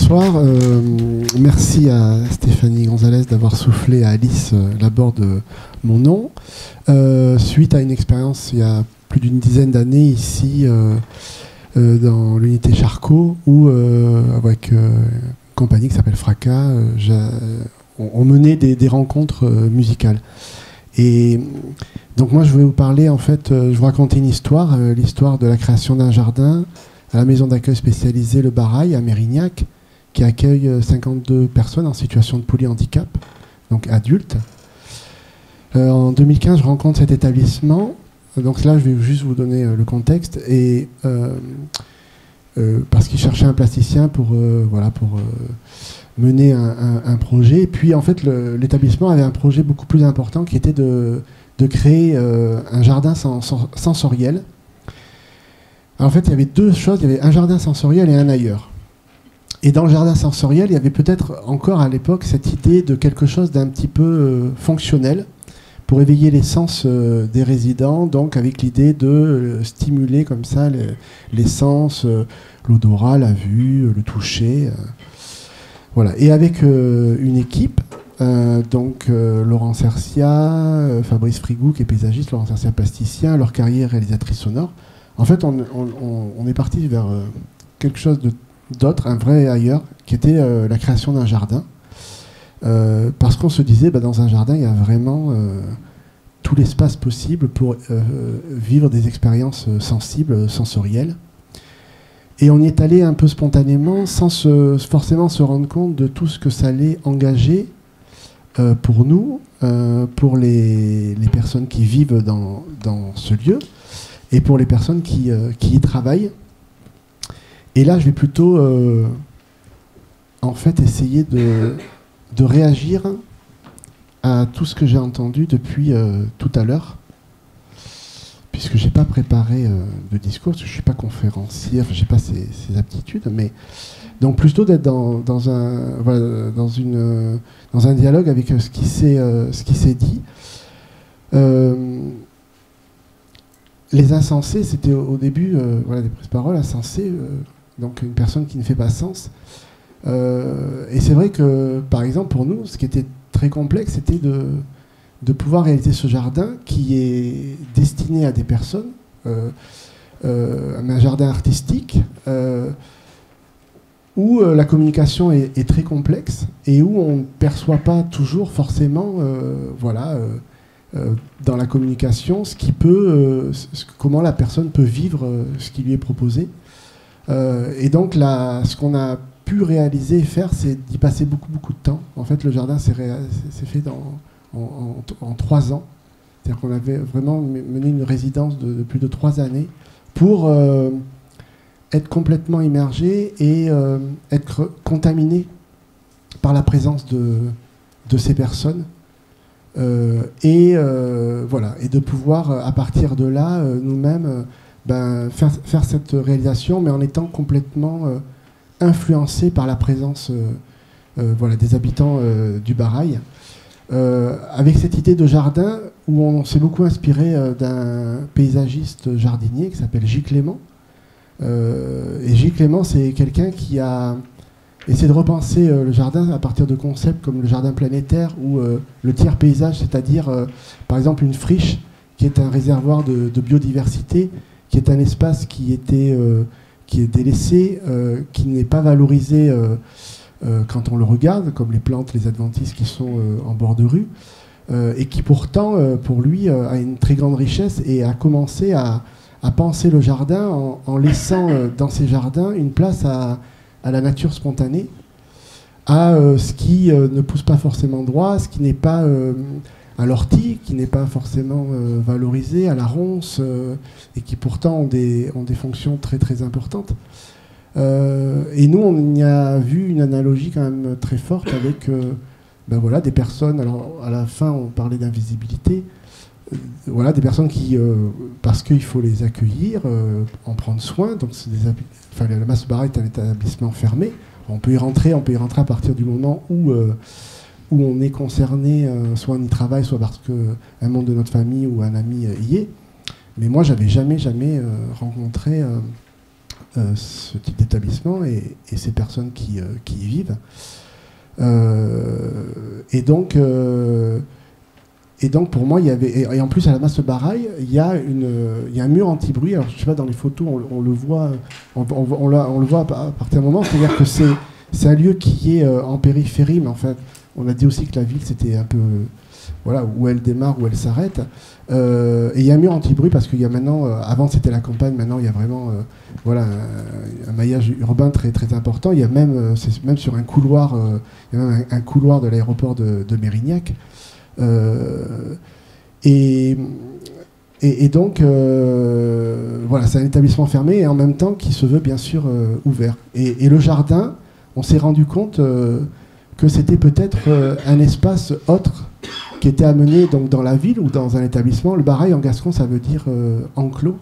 bonsoir. Merci à Stéphanie Gonzalez d'avoir soufflé à Alice l'abord de mon nom. Suite à une expérience il y a plus d'une dizaine d'années ici dans l'unité Charcot où avec une compagnie qui s'appelle Fracas, on menait des rencontres musicales. Et donc moi je voulais vous parler, en fait, je vous raconter une histoire, l'histoire de la création d'un jardin à la maison d'accueil spécialisée Le Barail à Mérignac, qui accueille 52 personnes en situation de polyhandicap, donc adultes. En 2015, je rencontre cet établissement. Donc là, je vais juste vous donner le contexte. Et parce qu'ils cherchaient un plasticien pour mener un projet. Et puis, en fait, l'établissement avait un projet beaucoup plus important qui était de créer un jardin sensoriel. Alors, en fait, il y avait deux choses. Il y avait un jardin sensoriel et un ailleurs. Et dans le jardin sensoriel, il y avait peut-être encore à l'époque cette idée de quelque chose d'un petit peu fonctionnel pour éveiller les sens des résidents, donc avec l'idée de stimuler comme ça les sens, l'odorat, la vue, le toucher. Voilà. Et avec une équipe, donc Laurent Cercia, Fabrice Frigou qui est paysagiste, Laurent Cercia plasticien, leur carrière réalisatrice sonore. En fait, on est parti vers quelque chose d'autre, un vrai ailleurs, qui était la création d'un jardin. Parce qu'on se disait, dans un jardin, il y a vraiment tout l'espace possible pour vivre des expériences sensibles, sensorielles. Et on y est allé un peu spontanément, sans forcément se rendre compte de tout ce que ça allait engager pour nous, pour les personnes qui vivent dans ce lieu, et pour les personnes qui y travaillent. Et là, je vais plutôt, en fait, essayer de réagir à tout ce que j'ai entendu depuis tout à l'heure, puisque je n'ai pas préparé de discours, parce que je ne suis pas conférencier, enfin, je n'ai pas ces aptitudes, mais donc plutôt d'être dans un dialogue avec ce qui s'est dit. Les insensés, c'était au début des prises-paroles, insensés, donc une personne qui ne fait pas sens. Et c'est vrai que, par exemple, pour nous, ce qui était très complexe, c'était de pouvoir réaliser ce jardin qui est destiné à des personnes, un jardin artistique, où la communication est très complexe et où on ne perçoit pas toujours forcément dans la communication comment la personne peut vivre ce qui lui est proposé. Et donc ce qu'on a pu réaliser et faire, c'est d'y passer beaucoup de temps. En fait, le jardin s'est fait en 3 ans. C'est-à-dire qu'on avait vraiment mené une résidence de plus de 3 années pour être complètement immergé et être contaminé par la présence de ces personnes. Et de pouvoir, à partir de là, nous-mêmes, faire cette réalisation, mais en étant complètement influencé par la présence des habitants du Barail, avec cette idée de jardin où on s'est beaucoup inspiré d'un paysagiste jardinier qui s'appelle J. Clément. Et J. Clément, c'est quelqu'un qui a essayé de repenser le jardin à partir de concepts comme le jardin planétaire ou le tiers paysage, c'est-à-dire par exemple une friche qui est un réservoir de biodiversité, qui est un espace qui est délaissé, qui n'est pas valorisé quand on le regarde, comme les plantes, les adventices qui sont en bord de rue, et qui pourtant, pour lui, a une très grande richesse et a commencé à penser le jardin en laissant dans ces jardins une place à la nature spontanée, à ce qui ne pousse pas forcément droit, ce qui n'est pas à l'ortie, qui n'est pas forcément valorisé, à la ronce, et qui pourtant ont des fonctions très très importantes. Et nous, on y a vu une analogie quand même très forte avec des personnes. Alors à la fin, on parlait d'invisibilité. Des personnes qui, parce qu'il faut les accueillir, en prendre soin. Donc le Mas Barail est un établissement fermé. On peut y rentrer à partir du moment où on est concerné, soit on y travaille, soit parce qu'un membre de notre famille ou un ami y est. Mais moi, j'avais jamais rencontré ce type d'établissement et ces personnes qui y vivent. Et donc, pour moi, il y avait... Et en plus, à la Mas Barail, il y a un mur anti-bruit. Alors, je sais pas, dans les photos, on le voit, on le voit à partir d'un moment. C'est-à-dire que c'est un lieu qui est en périphérie, mais en fait, on a dit aussi que la ville, c'était un peu... Voilà, où elle démarre, où elle s'arrête. Et il y a un mur anti-bruit parce qu'il y a maintenant... avant, c'était la campagne. Maintenant, il y a vraiment voilà, un maillage urbain très, très important. Il y a même, c'est même sur un couloir, il y a même un couloir de l'aéroport de Mérignac. Et donc, voilà, c'est un établissement fermé et en même temps qui se veut bien sûr ouvert. Et le jardin, on s'est rendu compte que c'était peut-être un espace autre qui était amené donc, dans la ville ou dans un établissement. Le Barail en gascon, ça veut dire enclos.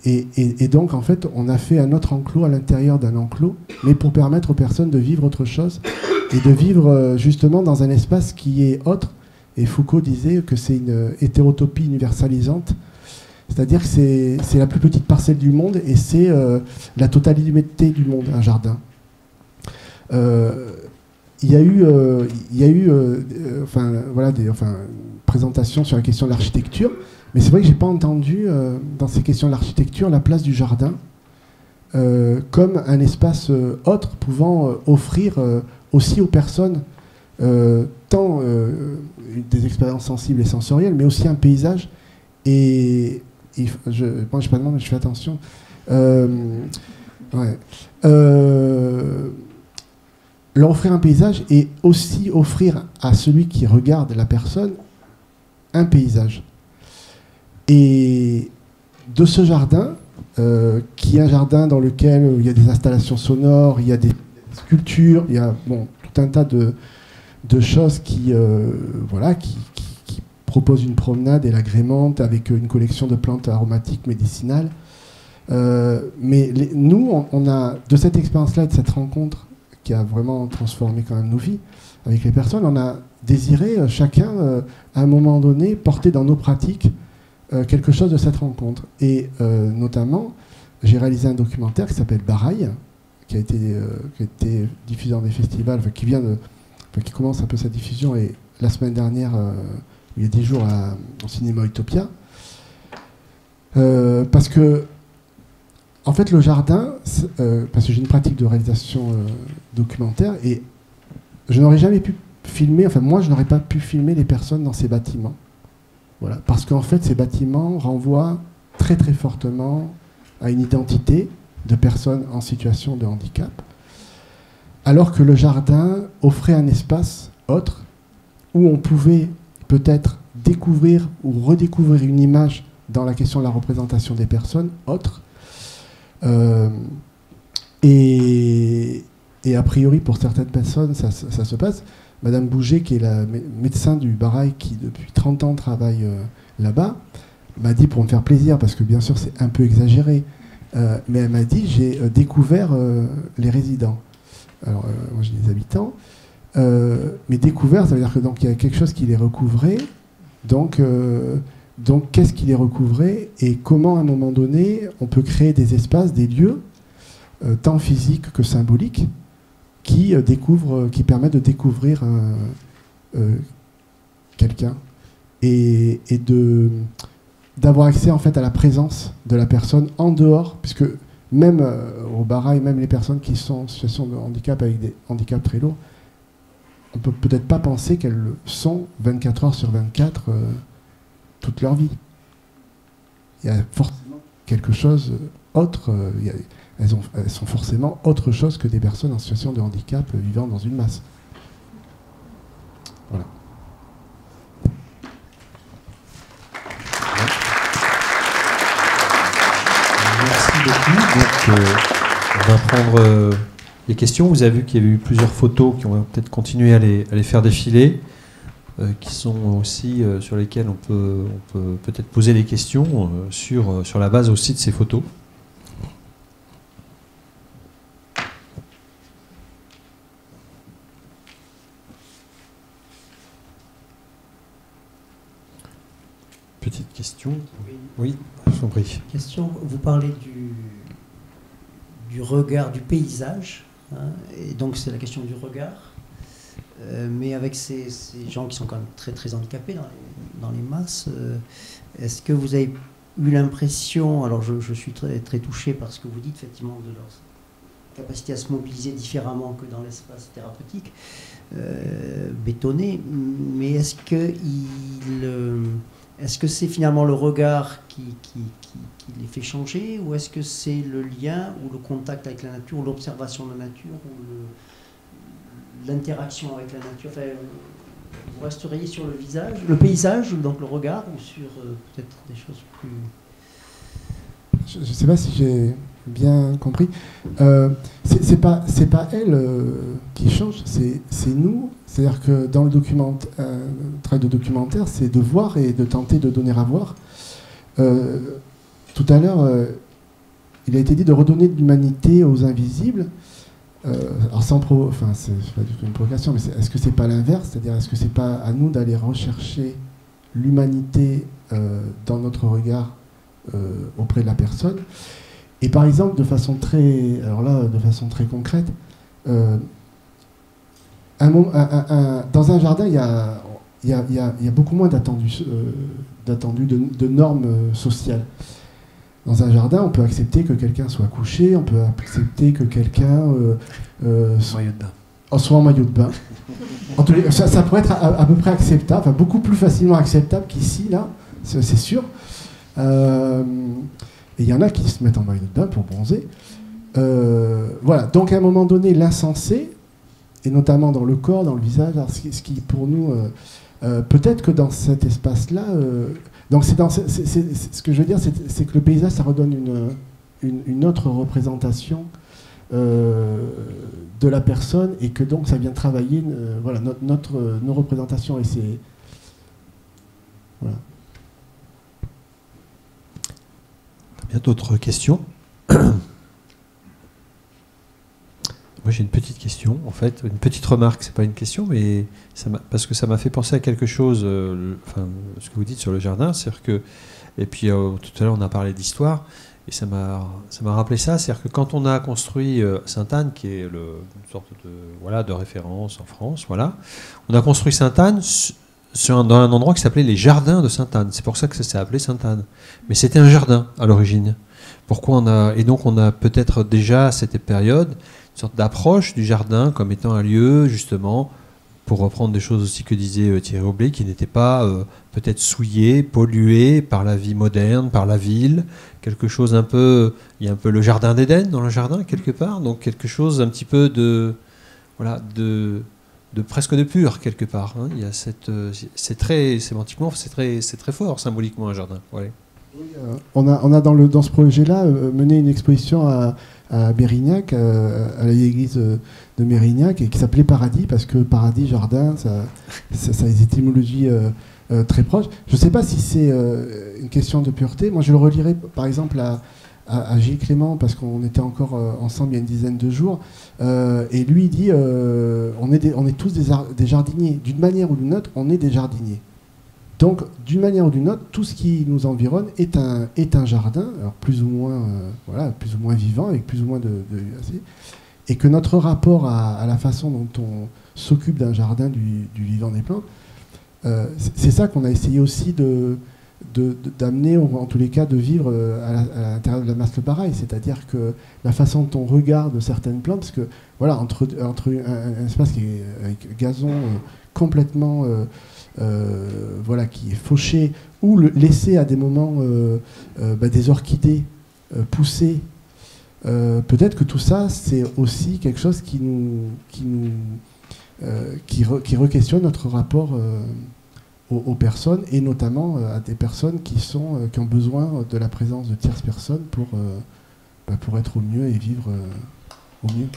Et donc, en fait, on a fait un autre enclos à l'intérieur d'un enclos, mais pour permettre aux personnes de vivre autre chose et de vivre justement dans un espace qui est autre. Et Foucault disait que c'est une hétérotopie universalisante, c'est-à-dire que c'est la plus petite parcelle du monde et c'est la totalité du monde, un jardin. Il y a eu présentation sur la question de l'architecture, mais c'est vrai que j'ai pas entendu dans ces questions de l'architecture la place du jardin comme un espace autre pouvant offrir aussi aux personnes tant des expériences sensibles et sensorielles, mais aussi un paysage. Et je pas demandé, mais je fais attention. Leur offrir un paysage et aussi offrir à celui qui regarde la personne un paysage. Et de ce jardin, qui est un jardin dans lequel il y a des installations sonores, il y a des sculptures, il y a tout un tas de choses qui proposent une promenade et l'agrémentent avec une collection de plantes aromatiques médicinales. Mais nous, on a, de cette expérience-là et de cette rencontre qui a vraiment transformé quand même nos vies avec les personnes, on a désiré chacun, à un moment donné, porter dans nos pratiques quelque chose de cette rencontre. Et notamment, j'ai réalisé un documentaire qui s'appelle Barail, qui a été diffusé dans des festivals, qui commence un peu sa diffusion, et la semaine dernière, il y a 10 jours, au cinéma Utopia. Parce que en fait, le jardin, parce que j'ai une pratique de réalisation documentaire, et je n'aurais jamais pu filmer, enfin moi je n'aurais pas pu filmer les personnes dans ces bâtiments. Voilà. Parce qu'en fait, ces bâtiments renvoient très très fortement à une identité de personnes en situation de handicap, alors que le jardin offrait un espace autre où on pouvait peut-être découvrir ou redécouvrir une image dans la question de la représentation des personnes autres. Et a priori, pour certaines personnes, ça se passe. Madame Bouget, qui est la médecin du Barail, qui depuis 30 ans travaille là-bas, m'a dit, pour me faire plaisir, parce que bien sûr c'est un peu exagéré, mais elle m'a dit, j'ai découvert les résidents. Alors, moi j'ai des habitants, mais découvert, ça veut dire que donc il y a quelque chose qui les recouvrait. Donc qu'est-ce qui les recouvrait et comment, à un moment donné, on peut créer des espaces, des lieux, tant physiques que symboliques, qui permettent de découvrir quelqu'un et d'avoir accès en fait à la présence de la personne en dehors, puisque même au Barail, même les personnes qui sont en situation de handicap avec des handicaps très lourds, on peut peut-être pas penser qu'elles sont 24 heures sur 24 toute leur vie. Il y a forcément quelque chose autre. Elles sont forcément autre chose que des personnes en situation de handicap vivant dans une masse. Voilà. Merci beaucoup. Donc, on va prendre les questions. Vous avez vu qu'il y avait eu plusieurs photos qui ont peut-être continué à les faire défiler, qui sont aussi sur lesquelles on peut peut-être poser des questions sur la base aussi de ces photos. petite question. Oui, je vous en prie. Question, vous parlez du regard, du paysage, hein, et donc c'est la question du regard, mais avec ces gens qui sont quand même très très handicapés dans les masses, est-ce que vous avez eu l'impression, alors je suis très, très touché par ce que vous dites effectivement de leur capacité à se mobiliser différemment que dans l'espace thérapeutique, bétonné, mais est-ce que c'est finalement le regard qui les fait changer, ou est-ce que c'est le lien ou le contact avec la nature, ou l'observation de la nature, ou l'interaction avec la nature, enfin, vous resteriez sur le visage, le paysage, donc le regard, ou sur peut-être des choses plus... Je ne sais pas si j'ai bien compris. C'est pas elle qui change, c'est nous. C'est-à-dire que dans le travail de documentaire, c'est de voir et de tenter de donner à voir. Tout à l'heure, il a été dit de redonner de l'humanité aux invisibles. Alors c'est pas du tout une provocation, mais est-ce que c'est pas l'inverse? C'est-à-dire, est-ce que c'est pas à nous d'aller rechercher l'humanité dans notre regard auprès de la personne? Et par exemple, de façon très concrète, dans un jardin, il y a beaucoup moins d'attendus, de normes sociales. Dans un jardin, on peut accepter que quelqu'un soit couché, on peut accepter que quelqu'un soit en maillot de bain. En tous les, ça pourrait être à peu près acceptable, enfin beaucoup plus facilement acceptable qu'ici, là, c'est sûr. Et il y en a qui se mettent en maillot de bain pour bronzer. Voilà, donc à un moment donné, l'insensé, et notamment dans le corps, dans le visage, alors ce qui pour nous, peut-être que dans cet espace-là, donc ce que je veux dire, c'est que le paysage, ça redonne une autre représentation de la personne, et que donc ça vient travailler voilà, nos représentations. Et c'est... Voilà. Bien, d'autres questions? Moi, j'ai une petite question, en fait, une petite remarque. C'est pas une question, mais parce que ça m'a fait penser à quelque chose. Ce que vous dites sur le jardin, c'est-à-dire que, et puis tout à l'heure on a parlé d'histoire, et ça m'a rappelé ça, c'est-à-dire que quand on a construit Sainte-Anne, qui est une sorte de référence en France, voilà, on a construit Sainte-Anne dans un endroit qui s'appelait les Jardins de Sainte-Anne. C'est pour ça que ça s'est appelé Sainte-Anne. Mais c'était un jardin à l'origine. Et donc on a peut-être déjà à cette période une sorte d'approche du jardin comme étant un lieu, justement, pour reprendre des choses aussi que disait Thierry Aublet, qui n'était pas peut-être souillé, pollué par la vie moderne, par la ville, quelque chose un peu... Il y a un peu le jardin d'Éden dans le jardin, quelque part, donc quelque chose un petit peu de presque de pur, quelque part. Hein. Il y a c'est très, sémantiquement, c'est très fort, symboliquement, un jardin. Ouais. Oui, on a dans ce projet-là mené une exposition à Mérignac, à l'église de Mérignac, et qui s'appelait Paradis, parce que Paradis, jardin, ça a des étymologies très proches. Je ne sais pas si c'est une question de pureté. Moi, je le relierais, par exemple, à Gilles Clément, parce qu'on était encore ensemble il y a une dizaine de jours, et lui il dit on est tous des jardiniers. D'une manière ou d'une autre, on est des jardiniers. Donc, d'une manière ou d'une autre, tout ce qui nous environne est un jardin, alors plus ou moins vivant, avec plus ou moins de et que notre rapport à la façon dont on s'occupe d'un jardin du vivant des plantes, c'est ça qu'on a essayé aussi d'amener, ou en tous les cas de vivre à l'intérieur de la Masle pareil, c'est-à-dire que la façon dont on regarde certaines plantes, parce que voilà, entre un espace qui est avec gazon complètement qui est fauché, ou laisser à des moments des orchidées pousser, peut-être que tout ça c'est aussi quelque chose qui re-questionne notre rapport aux personnes, et notamment à des personnes qui ont besoin de la présence de tierces personnes pour être au mieux et vivre au mieux.